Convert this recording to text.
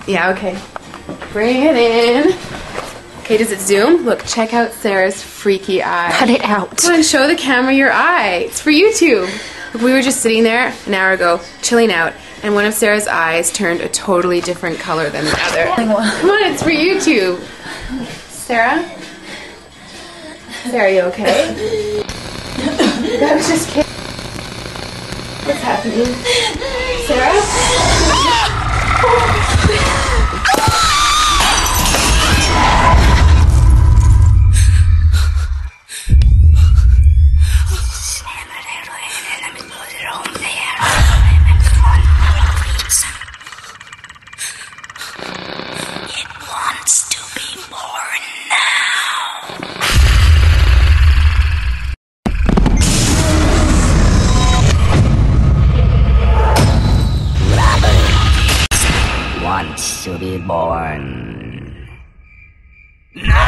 Yeah, okay. Bring it in. Okay, does it zoom? Look, check out Sarah's freaky eye. Cut it out. Come on, show the camera your eye. It's for YouTube. Look, we were just sitting there an hour ago, chilling out, and one of Sarah's eyes turned a totally different color than the other. Come on, it's for YouTube. Sarah? Sarah, are you okay? That was just kidding. What's happening? Sarah? It wants to be born now. Wants to be born. No!